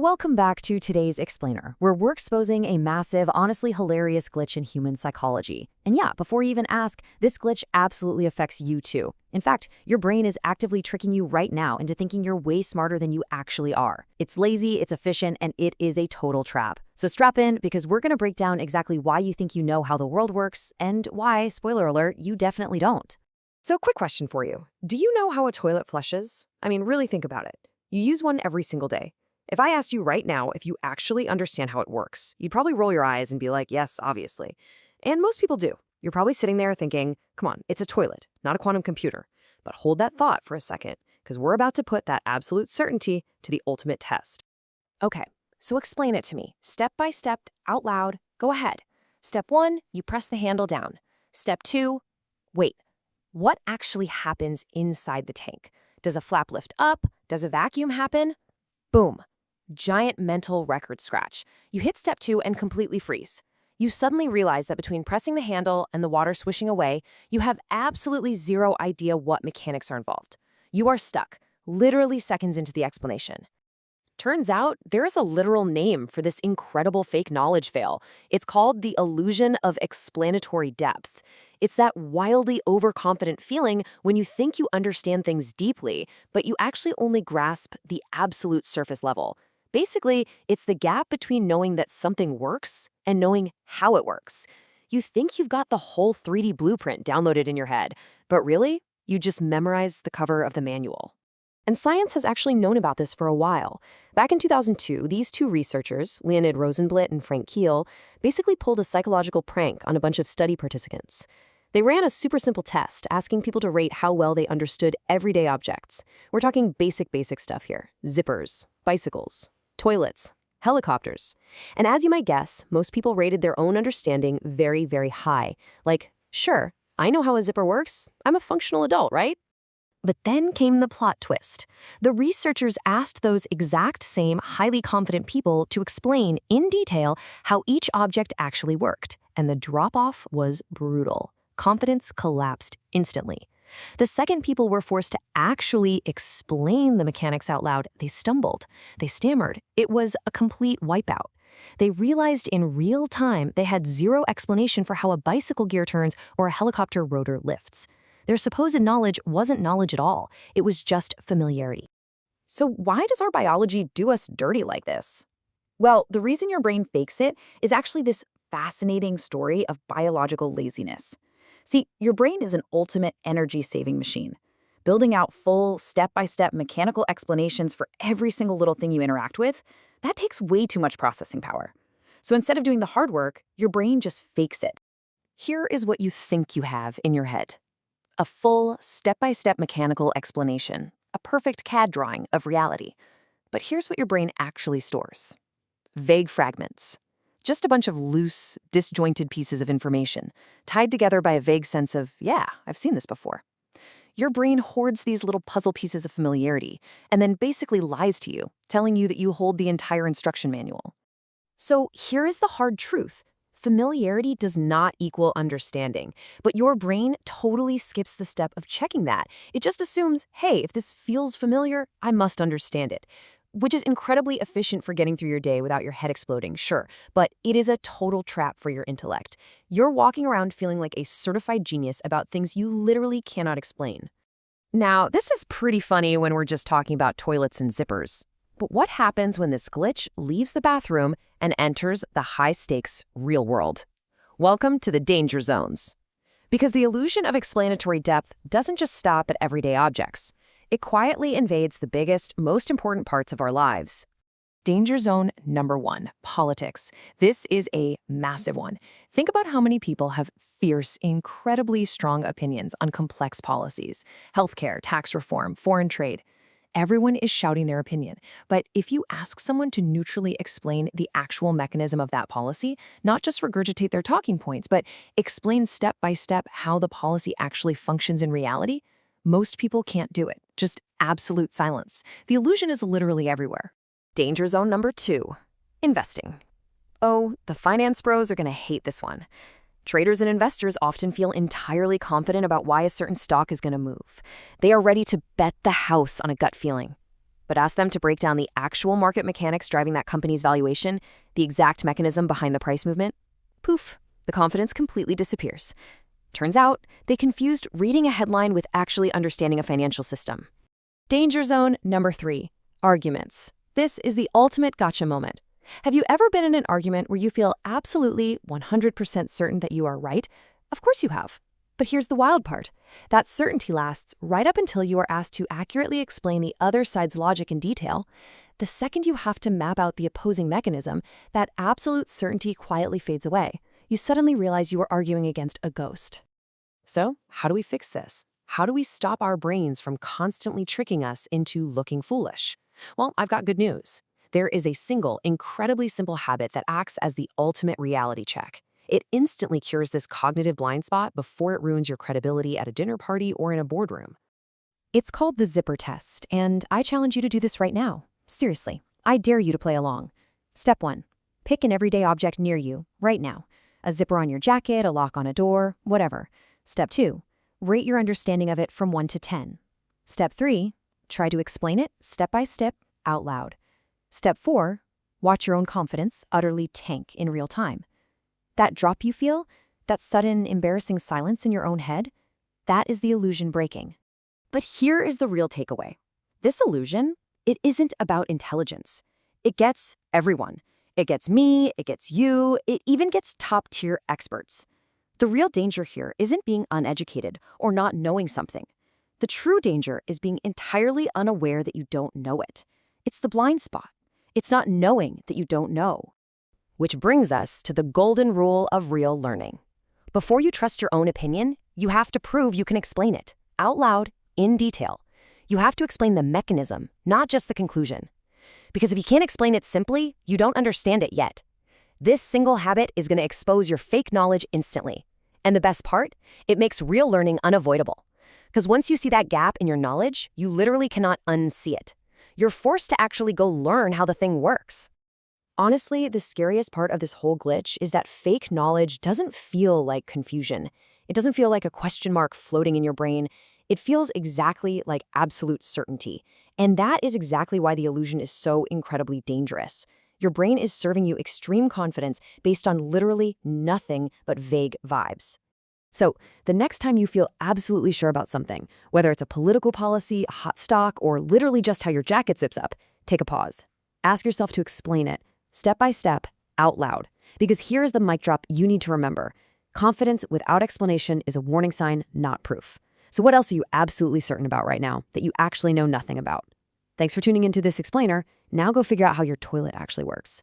welcome back to today's Explainer, where we're exposing a massive, honestly hilarious glitch in human psychology. And yeah, before you even ask, this glitch absolutely affects you too. In fact, your brain is actively tricking you right now into thinking you're way smarter than you actually are. It's lazy, it's efficient, and it is a total trap. So strap in, because we're going to break down exactly why you think you know how the world works, and why, spoiler alert, you definitely don't. So quick question for you. Do you know how a toilet flushes? I mean, really think about it. You use one every single day. If I asked you right now if you actually understand how it works, you'd probably roll your eyes and be like, yes, obviously. And most people do. You're probably sitting there thinking, come on, it's a toilet, not a quantum computer. But hold that thought for a second, because we're about to put that absolute certainty to the ultimate test. Okay, so explain it to me, step by step, out loud. Go ahead. Step 1, you press the handle down. Step 2, wait, what actually happens inside the tank? Does a flap lift up? Does a vacuum happen? Boom. Giant mental record scratch. You hit step 2 and completely freeze. You suddenly realize that between pressing the handle and the water swishing away, you have absolutely zero idea what mechanics are involved. You are stuck, literally seconds into the explanation. Turns out, there is a literal name for this incredible fake knowledge fail. It's called the illusion of explanatory depth. It's that wildly overconfident feeling when you think you understand things deeply, but you actually only grasp the absolute surface level. Basically, it's the gap between knowing that something works and knowing how it works. You think you've got the whole 3D blueprint downloaded in your head, but really, you just memorized the cover of the manual. And science has actually known about this for a while. Back in 2002, these two researchers, Leonid Rosenblatt and Frank Kiel, basically pulled a psychological prank on a bunch of study participants. They ran a super simple test asking people to rate how well they understood everyday objects. We're talking basic stuff here. Zippers, bicycles, toilets, helicopters. And as you might guess, most people rated their own understanding very, very high. Like, sure, I know how a zipper works. I'm a functional adult, right? But then came the plot twist. The researchers asked those exact same highly confident people to explain in detail how each object actually worked, and the drop-off was brutal. Confidence collapsed instantly. The second people were forced to actually explain the mechanics out loud, they stumbled, they stammered. It was a complete wipeout. They realized in real time they had zero explanation for how a bicycle gear turns or a helicopter rotor lifts. Their supposed knowledge wasn't knowledge at all. It was just familiarity. So why does our biology do us dirty like this? Well, the reason your brain fakes it is actually this fascinating story of biological laziness. See, your brain is an ultimate energy-saving machine. Building out full, step-by-step mechanical explanations for every single little thing you interact with, that takes way too much processing power. So instead of doing the hard work, your brain just fakes it. Here is what you think you have in your head. A full, step-by-step mechanical explanation, a perfect CAD drawing of reality. But here's what your brain actually stores. Vague fragments. Just a bunch of loose, disjointed pieces of information, tied together by a vague sense of, yeah, I've seen this before. Your brain hoards these little puzzle pieces of familiarity, and then basically lies to you, telling you that you hold the entire instruction manual. So here is the hard truth. Familiarity does not equal understanding, but your brain totally skips the step of checking that. It just assumes, hey, if this feels familiar, I must understand it. Which is incredibly efficient for getting through your day without your head exploding, sure, but it is a total trap for your intellect. You're walking around feeling like a certified genius about things you literally cannot explain. Now, this is pretty funny when we're just talking about toilets and zippers. But what happens when this glitch leaves the bathroom and enters the high-stakes real world? Welcome to the danger zones. Because the illusion of explanatory depth doesn't just stop at everyday objects. It quietly invades the biggest, most important parts of our lives. Danger zone number 1, politics. This is a massive one. Think about how many people have fierce, incredibly strong opinions on complex policies, healthcare, tax reform, foreign trade. Everyone is shouting their opinion. But if you ask someone to neutrally explain the actual mechanism of that policy, not just regurgitate their talking points, but explain step by step how the policy actually functions in reality, most people can't do it. Just absolute silence. The illusion is literally everywhere. Danger zone number 2, investing. Oh, the finance bros are going to hate this one. Traders and investors often feel entirely confident about why a certain stock is going to move. They are ready to bet the house on a gut feeling. But ask them to break down the actual market mechanics driving that company's valuation, the exact mechanism behind the price movement. Poof, the confidence completely disappears. Turns out, they confused reading a headline with actually understanding a financial system. Danger zone number 3, arguments. This is the ultimate gotcha moment. Have you ever been in an argument where you feel absolutely 100% certain that you are right? Of course you have. But here's the wild part. That certainty lasts right up until you are asked to accurately explain the other side's logic in detail. The second you have to map out the opposing mechanism, that absolute certainty quietly fades away. You suddenly realize you are arguing against a ghost. So, how do we fix this? How do we stop our brains from constantly tricking us into looking foolish? Well, I've got good news. There is a single, incredibly simple habit that acts as the ultimate reality check. It instantly cures this cognitive blind spot before it ruins your credibility at a dinner party or in a boardroom. It's called the zipper test, and I challenge you to do this right now. Seriously, I dare you to play along. Step 1. Pick an everyday object near you, right now. A zipper on your jacket, a lock on a door, whatever. Step 2. Rate your understanding of it from 1 to 10. Step 3. Try to explain it, step by step, out loud. Step 4. Watch your own confidence utterly tank in real time. That drop you feel, that sudden, embarrassing silence in your own head, that is the illusion breaking. But here is the real takeaway. This illusion, it isn't about intelligence. It gets everyone. It gets me, it gets you, it even gets top-tier experts. The real danger here isn't being uneducated or not knowing something. The true danger is being entirely unaware that you don't know it. It's the blind spot. It's not knowing that you don't know. Which brings us to the golden rule of real learning. Before you trust your own opinion, you have to prove you can explain it, out loud, in detail. You have to explain the mechanism, not just the conclusion. Because if you can't explain it simply, you don't understand it yet. This single habit is going to expose your fake knowledge instantly. And the best part? It makes real learning unavoidable. Because once you see that gap in your knowledge, you literally cannot unsee it. You're forced to actually go learn how the thing works. Honestly, the scariest part of this whole glitch is that fake knowledge doesn't feel like confusion. It doesn't feel like a question mark floating in your brain. It feels exactly like absolute certainty. And that is exactly why the illusion is so incredibly dangerous. Your brain is serving you extreme confidence based on literally nothing but vague vibes. So, the next time you feel absolutely sure about something, whether it's a political policy, a hot stock, or literally just how your jacket zips up, take a pause. Ask yourself to explain it, step by step, out loud. Because here's the mic drop you need to remember. Confidence without explanation is a warning sign, not proof. So what else are you absolutely certain about right now that you actually know nothing about? Thanks for tuning into this explainer. Now go figure out how your toilet actually works.